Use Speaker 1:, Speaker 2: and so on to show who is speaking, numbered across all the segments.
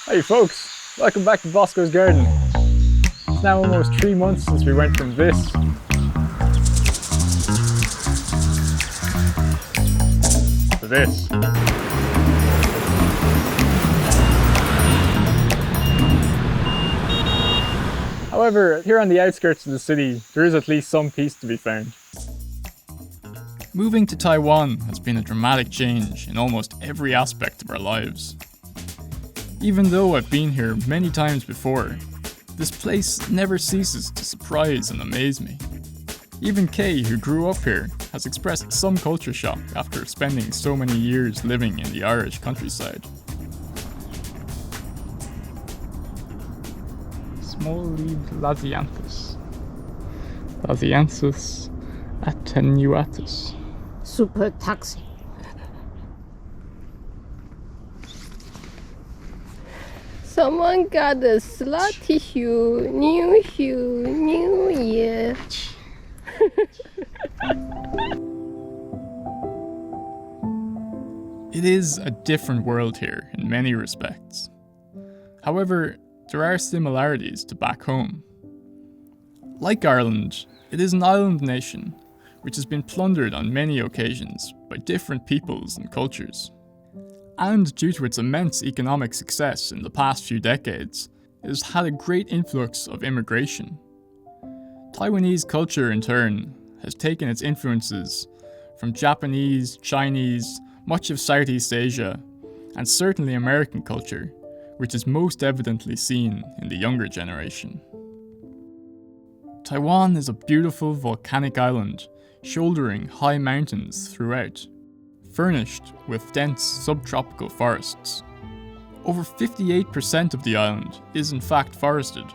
Speaker 1: Hey folks, welcome back to Bosco's Garden. It's now almost 3 months since we went from this to this. However, here on the outskirts of the city, there is at least some peace to be found. Moving to Taiwan has been a dramatic change in almost every aspect of our lives. Even though I've been here many times before, this place never ceases to surprise and amaze me. Even Kay, who grew up here, has expressed some culture shock after spending so many years living in the Irish countryside. Small-leaved Lasianthus. Lasianthus attenuatus.
Speaker 2: Super toxic. Someone got a slutty shoe, new year.
Speaker 1: It is a different world here in many respects. However, there are similarities to back home. Like Ireland, it is an island nation which has been plundered on many occasions by different peoples and cultures. And due to its immense economic success in the past few decades, it has had a great influx of immigration. Taiwanese culture, in turn, has taken its influences from Japanese, Chinese, much of Southeast Asia, and certainly American culture, which is most evidently seen in the younger generation. Taiwan is a beautiful volcanic island, shouldering high mountains throughout, furnished with dense subtropical forests. Over 58% of the island is in fact forested,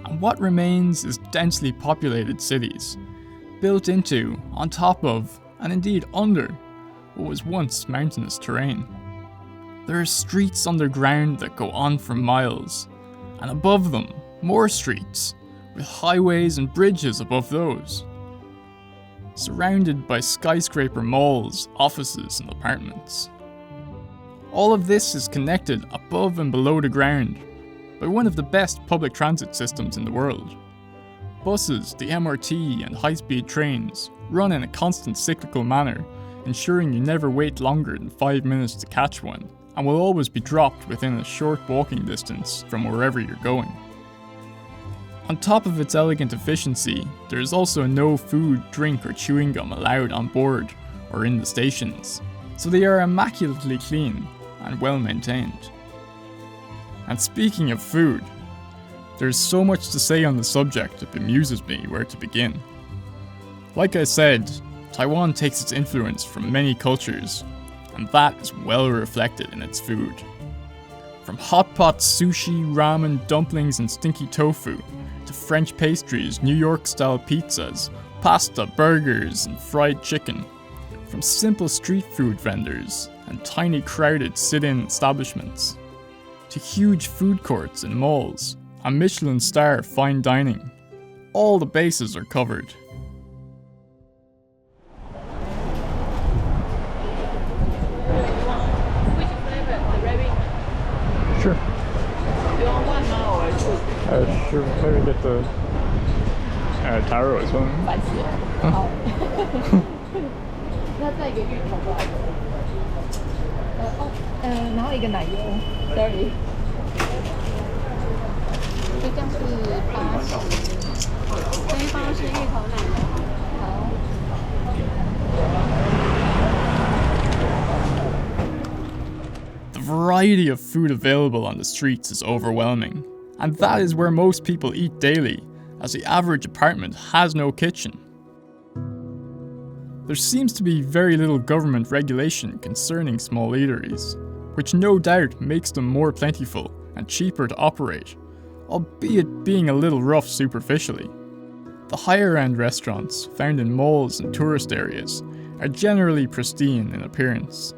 Speaker 1: and what remains is densely populated cities, built into, on top of, and indeed under, what was once mountainous terrain. There are streets underground that go on for miles, and above them, more streets, with highways and bridges above those. Surrounded by skyscraper malls, offices, and apartments. All of this is connected above and below the ground by one of the best public transit systems in the world. Buses, the MRT, and high-speed trains run in a constant cyclical manner, ensuring you never wait longer than 5 minutes to catch one, and will always be dropped within a short walking distance from wherever you're going. On top of its elegant efficiency, there is also no food, drink, or chewing gum allowed on board or in the stations, so they are immaculately clean and well maintained. And speaking of food, there's so much to say on the subject it bemuses me where to begin. Like I said, Taiwan takes its influence from many cultures, and that is well reflected in its food. From hot pot sushi, ramen, dumplings, and stinky tofu, to French pastries, New York-style pizzas, pasta, burgers, and fried chicken. From simple street food vendors and tiny crowded sit-in establishments, to huge food courts in malls and Michelin star fine dining. All the bases are covered.
Speaker 2: Which flavor? The rabbit?
Speaker 1: Sure.
Speaker 2: You want one now or two?
Speaker 1: Sure, maybe get the taro as well.
Speaker 2: 烦死了。好。那再一个芋头吧。然后一个奶油。Sorry。这样是80。这一包是芋头奶油。好。
Speaker 1: The variety of food available on the streets is overwhelming, and that is where most people eat daily, as the average apartment has no kitchen. There seems to be very little government regulation concerning small eateries, which no doubt makes them more plentiful and cheaper to operate, albeit being a little rough superficially. The higher-end restaurants found in malls and tourist areas are generally pristine in appearance,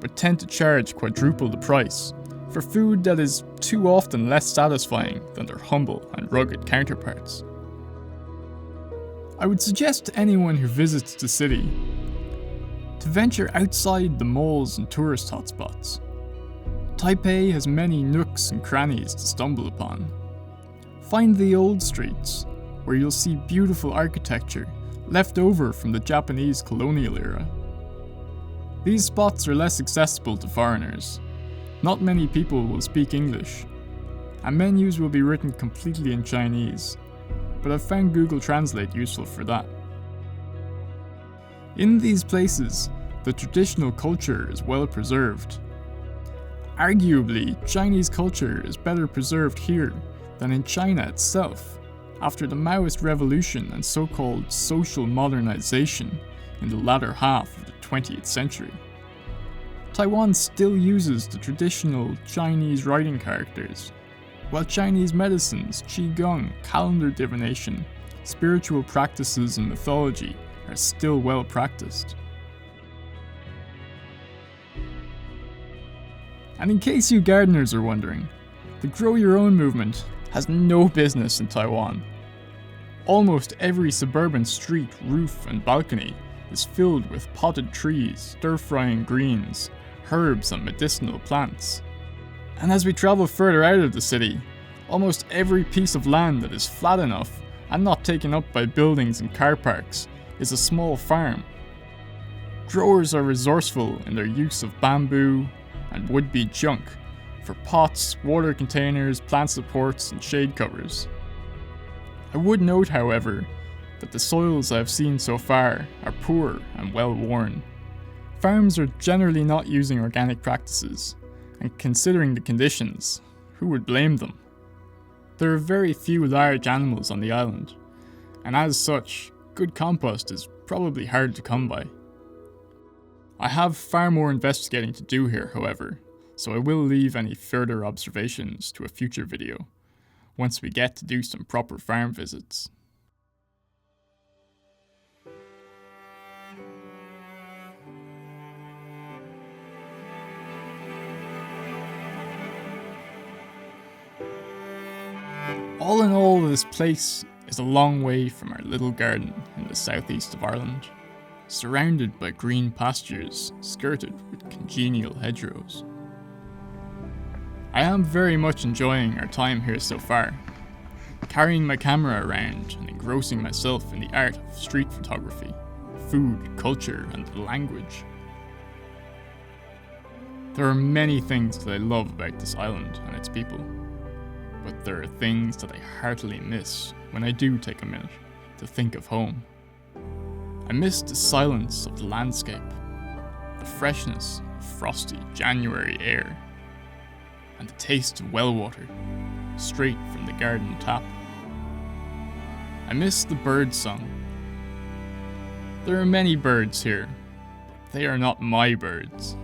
Speaker 1: but tend to charge quadruple the price for food that is too often less satisfying than their humble and rugged counterparts. I would suggest to anyone who visits the city to venture outside the malls and tourist hotspots. Taipei has many nooks and crannies to stumble upon. Find the old streets, where you'll see beautiful architecture left over from the Japanese colonial era. These spots are less accessible to foreigners. Not many people will speak English, and menus will be written completely in Chinese, but I've found Google Translate useful for that. In these places, the traditional culture is well preserved. Arguably, Chinese culture is better preserved here than in China itself, after the Maoist revolution and so-called social modernization in the latter half of the 20th century. Taiwan still uses the traditional Chinese writing characters, while Chinese medicines, qigong, calendar divination, spiritual practices and mythology are still well practiced. And in case you gardeners are wondering, the Grow Your Own movement has no business in Taiwan. Almost every suburban street, roof and balcony is filled with potted trees, stir-frying greens, herbs and medicinal plants. And as we travel further out of the city, almost every piece of land that is flat enough and not taken up by buildings and car parks is a small farm. Growers are resourceful in their use of bamboo and would-be junk for pots, water containers, plant supports and shade covers. I would note, however, that the soils I have seen so far are poor and well worn. Farms are generally not using organic practices, and considering the conditions, who would blame them? There are very few large animals on the island, and as such, good compost is probably hard to come by. I have far more investigating to do here, however, so I will leave any further observations to a future video, once we get to do some proper farm visits. All in all, this place is a long way from our little garden in the southeast of Ireland, surrounded by green pastures skirted with congenial hedgerows. I am very much enjoying our time here so far, carrying my camera around and engrossing myself in the art of street photography, food, culture, and the language. There are many things that I love about this island and its people, but there are things that I heartily miss when I do take a minute to think of home. I miss the silence of the landscape, the freshness of frosty January air, and the taste of well water, straight from the garden tap. I miss the bird song. There are many birds here, but they are not my birds.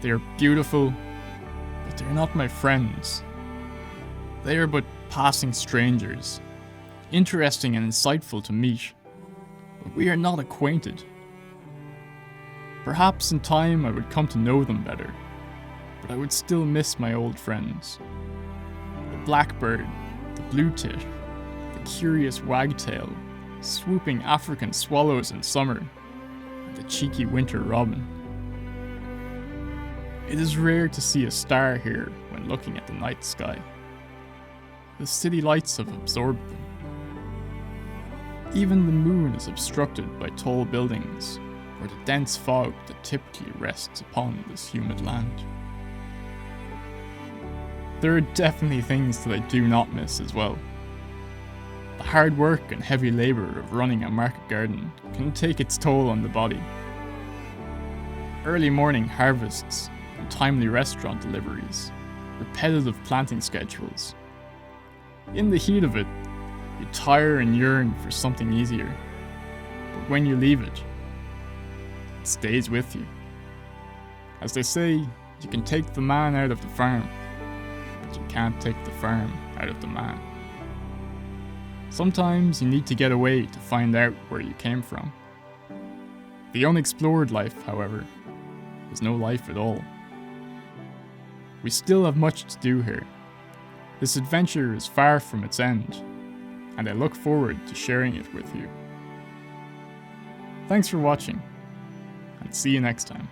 Speaker 1: They are beautiful, but they are not my friends. They are but passing strangers, interesting and insightful to meet, but we are not acquainted. Perhaps in time I would come to know them better, but I would still miss my old friends. The blackbird, the blue tit, the curious wagtail, swooping African swallows in summer, and the cheeky winter robin. It is rare to see a star here when looking at the night sky. The city lights have absorbed them. Even the moon is obstructed by tall buildings, or the dense fog that typically rests upon this humid land. There are definitely things that I do not miss as well. The hard work and heavy labour of running a market garden can take its toll on the body. Early morning harvests and timely restaurant deliveries, repetitive planting schedules. In the heat of it, you tire and yearn for something easier, but when you leave it, it stays with you. As they say, you can take the man out of the farm, but you can't take the farm out of the man. Sometimes you need to get away to find out where you came from. The unexplored life, however, is no life at all. We still have much to do here. This adventure is far from its end, and I look forward to sharing it with you. Thanks for watching, and see you next time.